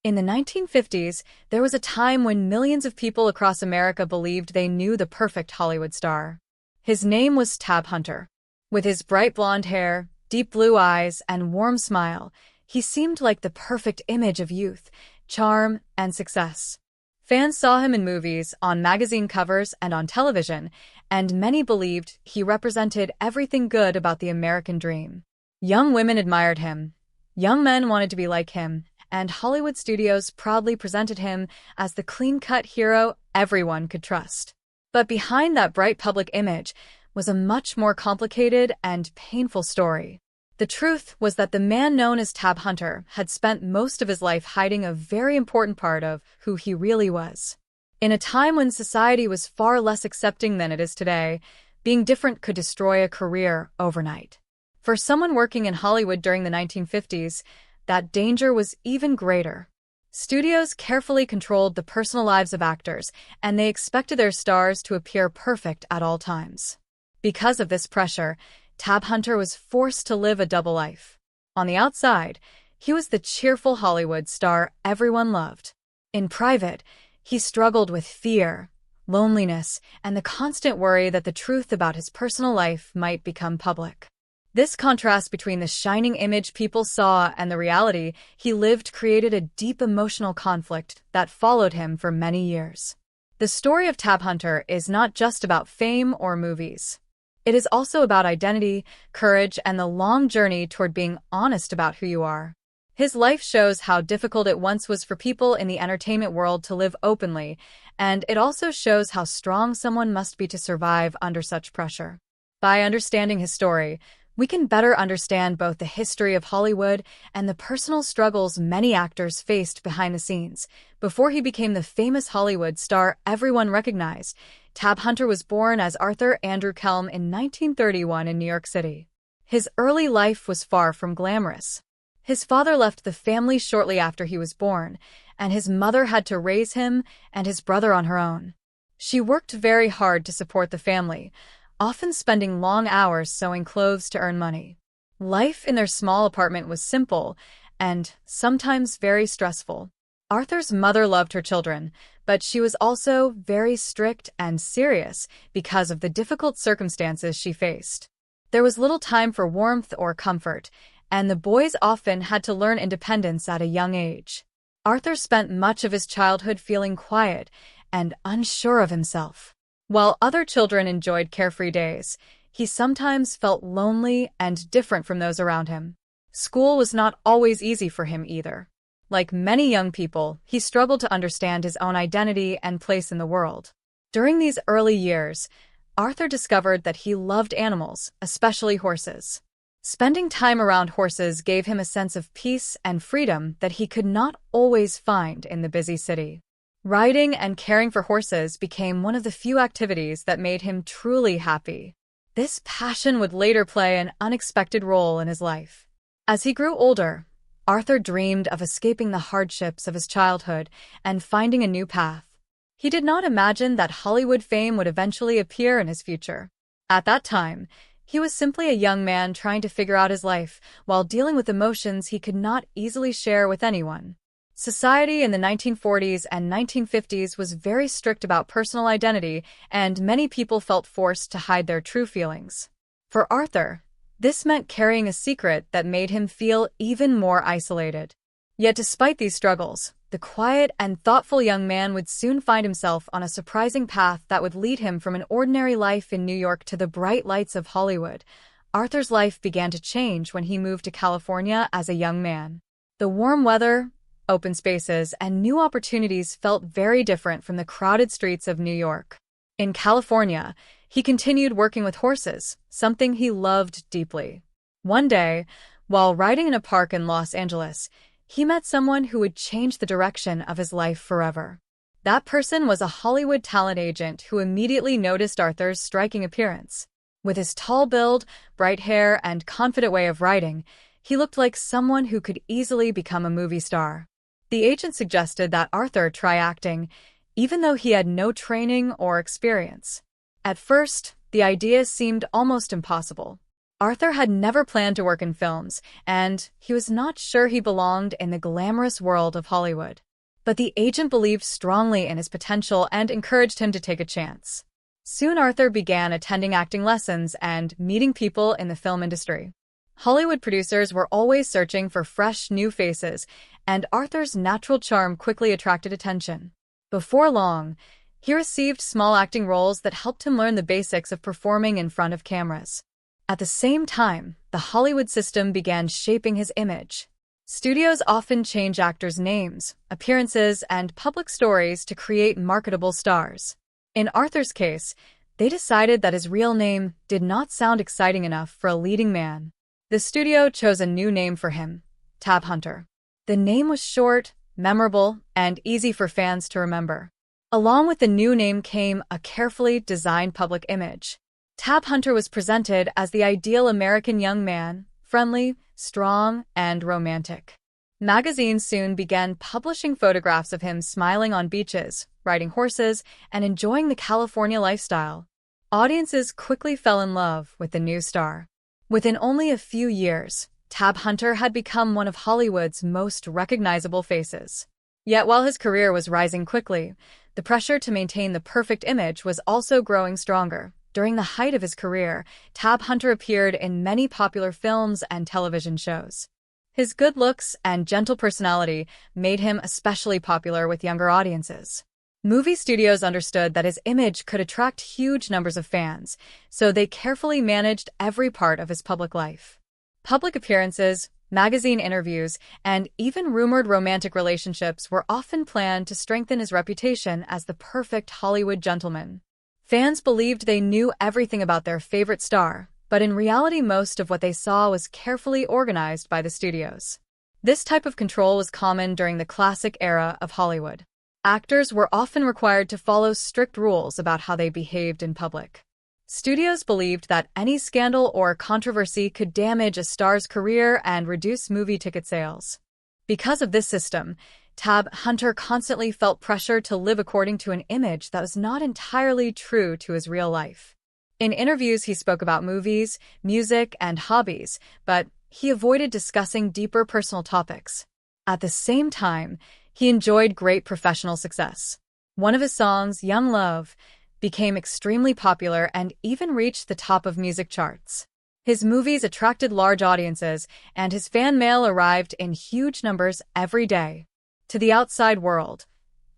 In the 1950s, there was a time when millions of people across America believed they knew the perfect Hollywood star. His name was Tab Hunter. With his bright blonde hair, deep blue eyes, and warm smile, he seemed like the perfect image of youth, charm, and success. Fans saw him in movies, on magazine covers, and on television, and many believed he represented everything good about the American dream. Young women admired him. Young men wanted to be like him, and Hollywood studios proudly presented him as the clean-cut hero everyone could trust. But behind that bright public image was a much more complicated and painful story. The truth was that the man known as Tab Hunter had spent most of his life hiding a very important part of who he really was. In a time when society was far less accepting than it is today, being different could destroy a career overnight. For someone working in Hollywood during the 1950s, that danger was even greater. Studios carefully controlled the personal lives of actors, and they expected their stars to appear perfect at all times. Because of this pressure, Tab Hunter was forced to live a double life. On the outside, he was the cheerful Hollywood star everyone loved. In private, he struggled with fear, loneliness, and the constant worry that the truth about his personal life might become public. This contrast between the shining image people saw and the reality he lived created a deep emotional conflict that followed him for many years. The story of Tab Hunter is not just about fame or movies. It is also about identity, courage, and the long journey toward being honest about who you are. His life shows how difficult it once was for people in the entertainment world to live openly, and it also shows how strong someone must be to survive under such pressure. By understanding his story, we can better understand both the history of Hollywood and the personal struggles many actors faced behind the scenes. Before he became the famous Hollywood star everyone recognized, Tab Hunter was born as Arthur Andrew Kelm in 1931 in New York City. His early life was far from glamorous. His father left the family shortly after he was born, and his mother had to raise him and his brother on her own. She worked very hard to support the family, often spending long hours sewing clothes to earn money. Life in their small apartment was simple and sometimes very stressful. Arthur's mother loved her children, but she was also very strict and serious because of the difficult circumstances she faced. There was little time for warmth or comfort, and the boys often had to learn independence at a young age. Arthur spent much of his childhood feeling quiet and unsure of himself. While other children enjoyed carefree days, he sometimes felt lonely and different from those around him. School was not always easy for him either. Like many young people, he struggled to understand his own identity and place in the world. During these early years, Arthur discovered that he loved animals, especially horses. Spending time around horses gave him a sense of peace and freedom that he could not always find in the busy city. Riding and caring for horses became one of the few activities that made him truly happy. This passion would later play an unexpected role in his life. As he grew older, Arthur dreamed of escaping the hardships of his childhood and finding a new path. He did not imagine that Hollywood fame would eventually appear in his future. At that time, he was simply a young man trying to figure out his life while dealing with emotions he could not easily share with anyone. Society in the 1940s and 1950s was very strict about personal identity, and many people felt forced to hide their true feelings. For Arthur, this meant carrying a secret that made him feel even more isolated. Yet despite these struggles, the quiet and thoughtful young man would soon find himself on a surprising path that would lead him from an ordinary life in New York to the bright lights of Hollywood. Arthur's life began to change when he moved to California as a young man. The warm weather, open spaces, and new opportunities felt very different from the crowded streets of New York. In California, he continued working with horses, something he loved deeply. One day, while riding in a park in Los Angeles, he met someone who would change the direction of his life forever. That person was a Hollywood talent agent who immediately noticed Arthur's striking appearance. With his tall build, bright hair, and confident way of riding, he looked like someone who could easily become a movie star. The agent suggested that Arthur try acting, even though he had no training or experience. At first, the idea seemed almost impossible. Arthur had never planned to work in films, and he was not sure he belonged in the glamorous world of Hollywood. But the agent believed strongly in his potential and encouraged him to take a chance. Soon Arthur began attending acting lessons and meeting people in the film industry. Hollywood producers were always searching for fresh, new faces, and Arthur's natural charm quickly attracted attention. Before long, he received small acting roles that helped him learn the basics of performing in front of cameras. At the same time, the Hollywood system began shaping his image. Studios often change actors' names, appearances, and public stories to create marketable stars. In Arthur's case, they decided that his real name did not sound exciting enough for a leading man. The studio chose a new name for him, Tab Hunter. The name was short, memorable, and easy for fans to remember. Along with the new name came a carefully designed public image. Tab Hunter was presented as the ideal American young man, friendly, strong, and romantic. Magazines soon began publishing photographs of him smiling on beaches, riding horses, and enjoying the California lifestyle. Audiences quickly fell in love with the new star. Within only a few years, Tab Hunter had become one of Hollywood's most recognizable faces. Yet while his career was rising quickly, the pressure to maintain the perfect image was also growing stronger. During the height of his career, Tab Hunter appeared in many popular films and television shows. His good looks and gentle personality made him especially popular with younger audiences. Movie studios understood that his image could attract huge numbers of fans, so they carefully managed every part of his public life. Public appearances, magazine interviews, and even rumored romantic relationships were often planned to strengthen his reputation as the perfect Hollywood gentleman. Fans believed they knew everything about their favorite star, but in reality most of what they saw was carefully organized by the studios. This type of control was common during the classic era of Hollywood. Actors were often required to follow strict rules about how they behaved in public. Studios believed that any scandal or controversy could damage a star's career and reduce movie ticket sales. Because of this system, Tab Hunter constantly felt pressure to live according to an image that was not entirely true to his real life. In interviews, he spoke about movies, music, and hobbies, but he avoided discussing deeper personal topics. At the same time, he enjoyed great professional success. One of his songs, Young Love, became extremely popular and even reached the top of music charts. His movies attracted large audiences, and his fan mail arrived in huge numbers every day. To the outside world,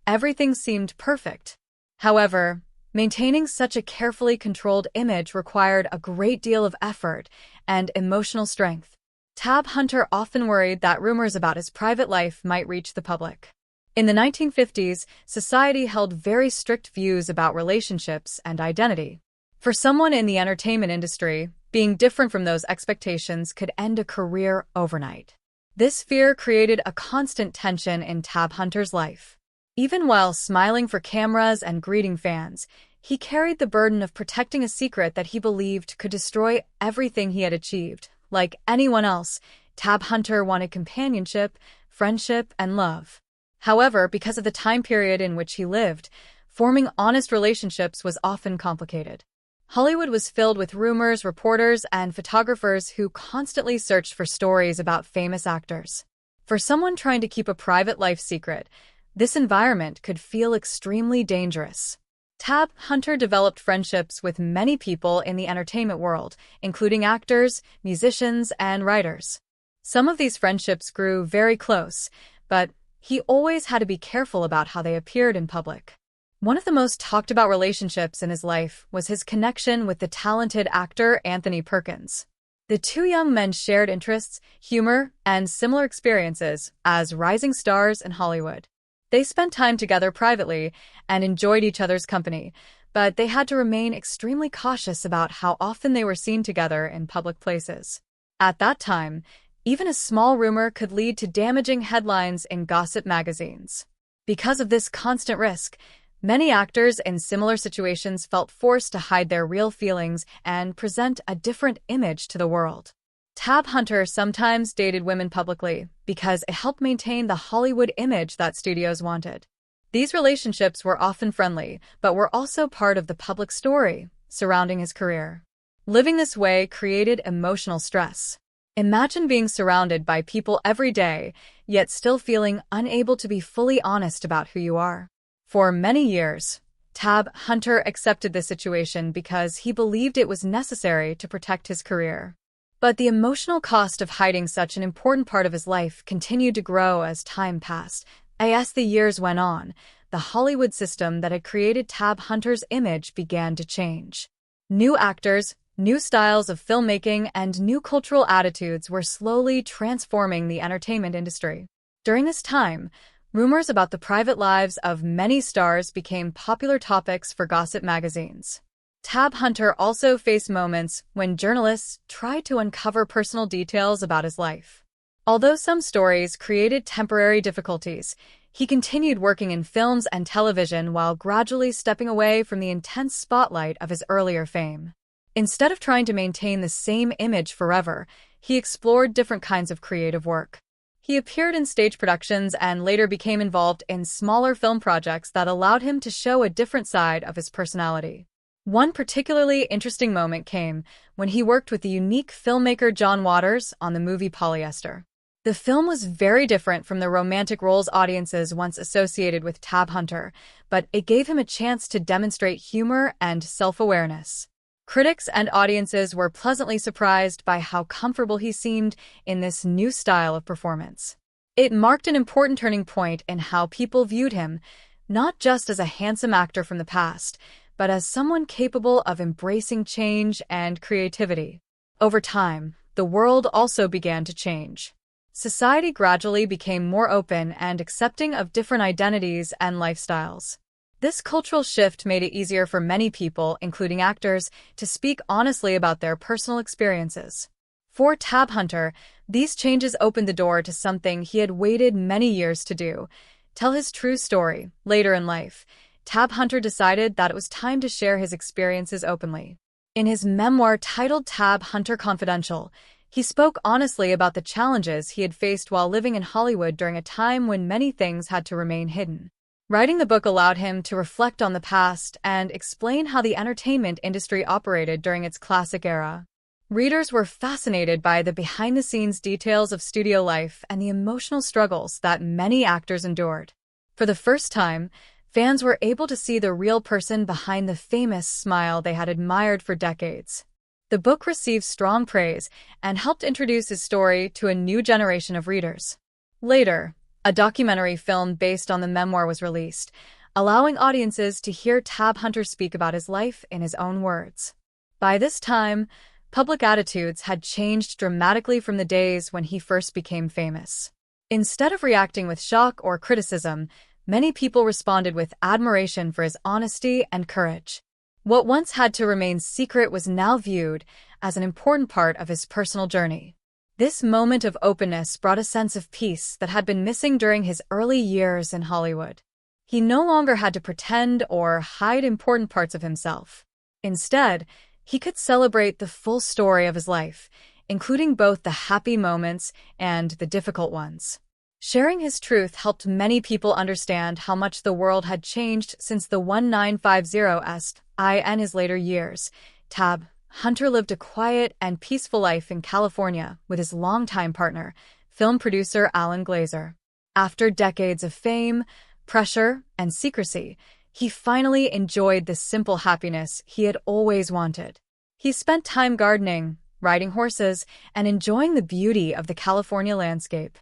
everything seemed perfect. However, maintaining such a carefully controlled image required a great deal of effort and emotional strength. Tab Hunter often worried that rumors about his private life might reach the public. In the 1950s, society held very strict views about relationships and identity. For someone in the entertainment industry, being different from those expectations could end a career overnight. This fear created a constant tension in Tab Hunter's life. Even while smiling for cameras and greeting fans, he carried the burden of protecting a secret that he believed could destroy everything he had achieved. Like anyone else, Tab Hunter wanted companionship, friendship, and love. However, because of the time period in which he lived, forming honest relationships was often complicated. Hollywood was filled with rumors, reporters, and photographers who constantly searched for stories about famous actors. For someone trying to keep a private life secret, this environment could feel extremely dangerous. Tab Hunter developed friendships with many people in the entertainment world, including actors, musicians, and writers. Some of these friendships grew very close, but he always had to be careful about how they appeared in public. One of the most talked about relationships in his life was his connection with the talented actor Anthony Perkins. The two young men shared interests, humor, and similar experiences as rising stars in Hollywood. They spent time together privately and enjoyed each other's company, but they had to remain extremely cautious about how often they were seen together in public places. At that time, even a small rumor could lead to damaging headlines in gossip magazines. Because of this constant risk, many actors in similar situations felt forced to hide their real feelings and present a different image to the world. Tab Hunter sometimes dated women publicly because it helped maintain the Hollywood image that studios wanted. These relationships were often friendly, but were also part of the public story surrounding his career. Living this way created emotional stress. Imagine being surrounded by people every day, yet still feeling unable to be fully honest about who you are. For many years, Tab Hunter accepted this situation because he believed it was necessary to protect his career. But the emotional cost of hiding such an important part of his life continued to grow as time passed. As the years went on, the Hollywood system that had created Tab Hunter's image began to change. New actors, new styles of filmmaking, and new cultural attitudes were slowly transforming the entertainment industry. During this time, rumors about the private lives of many stars became popular topics for gossip magazines. Tab Hunter also faced moments when journalists tried to uncover personal details about his life. Although some stories created temporary difficulties, he continued working in films and television while gradually stepping away from the intense spotlight of his earlier fame. Instead of trying to maintain the same image forever, he explored different kinds of creative work. He appeared in stage productions and later became involved in smaller film projects that allowed him to show a different side of his personality. One particularly interesting moment came when he worked with the unique filmmaker John Waters on the movie Polyester. The film was very different from the romantic roles audiences once associated with Tab Hunter, but it gave him a chance to demonstrate humor and self-awareness. Critics and audiences were pleasantly surprised by how comfortable he seemed in this new style of performance. It marked an important turning point in how people viewed him, not just as a handsome actor from the past, but as someone capable of embracing change and creativity. Over time, the world also began to change. Society gradually became more open and accepting of different identities and lifestyles. This cultural shift made it easier for many people, including actors, to speak honestly about their personal experiences. For Tab Hunter, these changes opened the door to something he had waited many years to do: tell his true story. Later in life, Tab Hunter decided that it was time to share his experiences openly. In his memoir titled Tab Hunter Confidential, he spoke honestly about the challenges he had faced while living in Hollywood during a time when many things had to remain hidden. Writing the book allowed him to reflect on the past and explain how the entertainment industry operated during its classic era. Readers were fascinated by the behind-the-scenes details of studio life and the emotional struggles that many actors endured. For the first time, fans were able to see the real person behind the famous smile they had admired for decades. The book received strong praise and helped introduce his story to a new generation of readers. Later, a documentary film based on the memoir was released, allowing audiences to hear Tab Hunter speak about his life in his own words. By this time, public attitudes had changed dramatically from the days when he first became famous. Instead of reacting with shock or criticism, many people responded with admiration for his honesty and courage. What once had to remain secret was now viewed as an important part of his personal journey. This moment of openness brought a sense of peace that had been missing during his early years in Hollywood. He no longer had to pretend or hide important parts of himself. Instead, he could celebrate the full story of his life, including both the happy moments and the difficult ones. Sharing his truth helped many people understand how much the world had changed since the 1950s. In his later years, Tab Hunter lived a quiet and peaceful life in California with his longtime partner, film producer Alan Glazer. After decades of fame, pressure, and secrecy, he finally enjoyed the simple happiness he had always wanted. He spent time gardening, riding horses, and enjoying the beauty of the California landscape.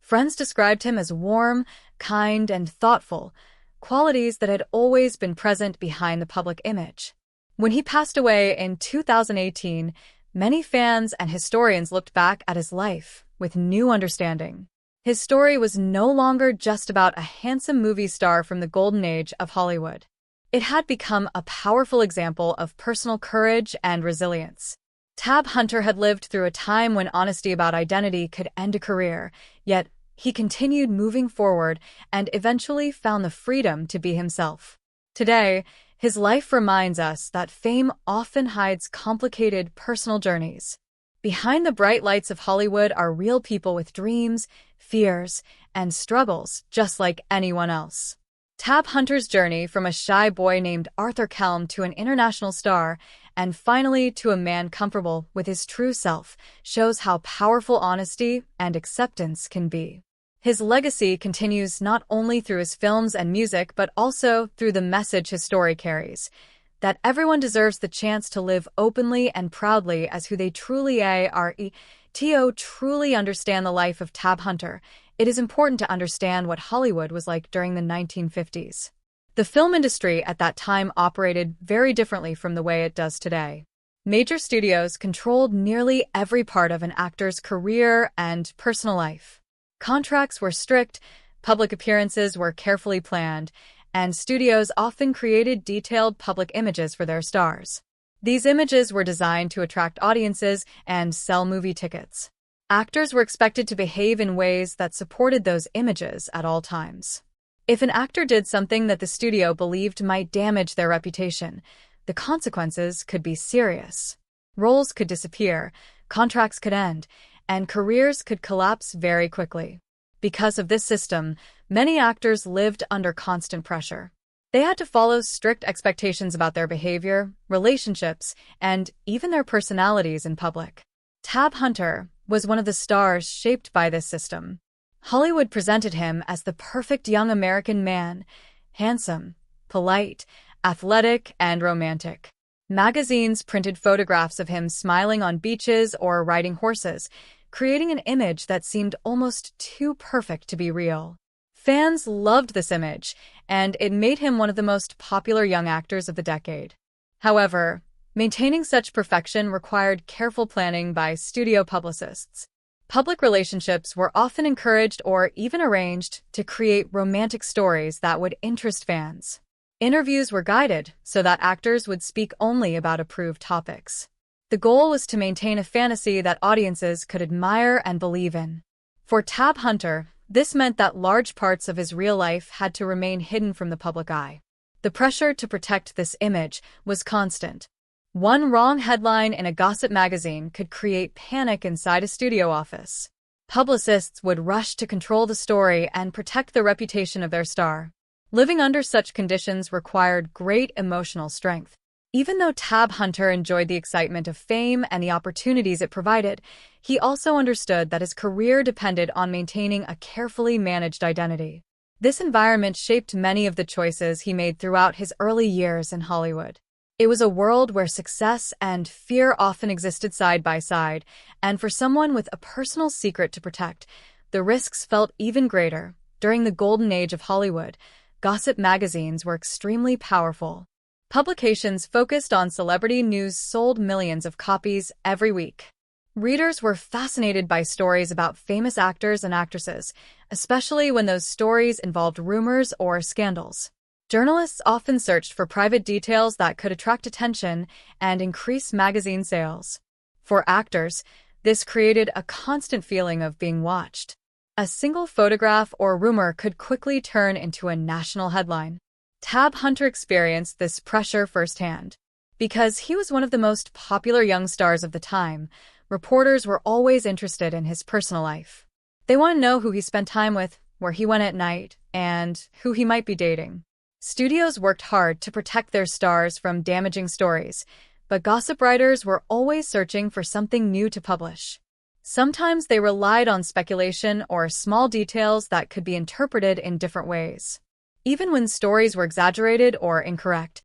Friends described him as warm, kind, and thoughtful, qualities that had always been present behind the public image. When he passed away in 2018, many fans and historians looked back at his life with new understanding. His story was no longer just about a handsome movie star from the golden age of Hollywood. It had become a powerful example of personal courage and resilience. Tab Hunter had lived through a time when honesty about identity could end a career, yet he continued moving forward and eventually found the freedom to be himself. Today, his life reminds us that fame often hides complicated personal journeys. Behind the bright lights of Hollywood are real people with dreams, fears, and struggles just like anyone else. Tab Hunter's journey from a shy boy named Arthur Kelm to an international star, and finally to a man comfortable with his true self, shows how powerful honesty and acceptance can be. His legacy continues not only through his films and music but also through the message his story carries, that everyone deserves the chance to live openly and proudly as who they truly are. To truly understand the life of Tab Hunter, it is important to understand what Hollywood was like during the 1950s. The film industry at that time operated very differently from the way it does today. Major studios controlled nearly every part of an actor's career and personal life. Contracts were strict, public appearances were carefully planned, and studios often created detailed public images for their stars. These images were designed to attract audiences and sell movie tickets. Actors were expected to behave in ways that supported those images at all times. If an actor did something that the studio believed might damage their reputation, the consequences could be serious. Roles could disappear, contracts could end, and careers could collapse very quickly. Because of this system, many actors lived under constant pressure. They had to follow strict expectations about their behavior, relationships, and even their personalities in public. Tab Hunter was one of the stars shaped by this system. Hollywood presented him as the perfect young American man, handsome, polite, athletic, and romantic. Magazines printed photographs of him smiling on beaches or riding horses, creating an image that seemed almost too perfect to be real. Fans loved this image, and it made him one of the most popular young actors of the decade. However, maintaining such perfection required careful planning by studio publicists. Public relationships were often encouraged or even arranged to create romantic stories that would interest fans. Interviews were guided so that actors would speak only about approved topics. The goal was to maintain a fantasy that audiences could admire and believe in. For Tab Hunter, this meant that large parts of his real life had to remain hidden from the public eye. The pressure to protect this image was constant. One wrong headline in a gossip magazine could create panic inside a studio office. Publicists would rush to control the story and protect the reputation of their star. Living under such conditions required great emotional strength. Even though Tab Hunter enjoyed the excitement of fame and the opportunities it provided, he also understood that his career depended on maintaining a carefully managed identity. This environment shaped many of the choices he made throughout his early years in Hollywood. It was a world where success and fear often existed side by side, and for someone with a personal secret to protect, the risks felt even greater. During the golden age of Hollywood, gossip magazines were extremely powerful. Publications focused on celebrity news sold millions of copies every week. Readers were fascinated by stories about famous actors and actresses, especially when those stories involved rumors or scandals. Journalists often searched for private details that could attract attention and increase magazine sales. For actors, this created a constant feeling of being watched. A single photograph or rumor could quickly turn into a national headline. Tab Hunter experienced this pressure firsthand. Because he was one of the most popular young stars of the time, reporters were always interested in his personal life. They wanted to know who he spent time with, where he went at night, and who he might be dating. Studios worked hard to protect their stars from damaging stories, but gossip writers were always searching for something new to publish. Sometimes they relied on speculation or small details that could be interpreted in different ways. Even when stories were exaggerated or incorrect,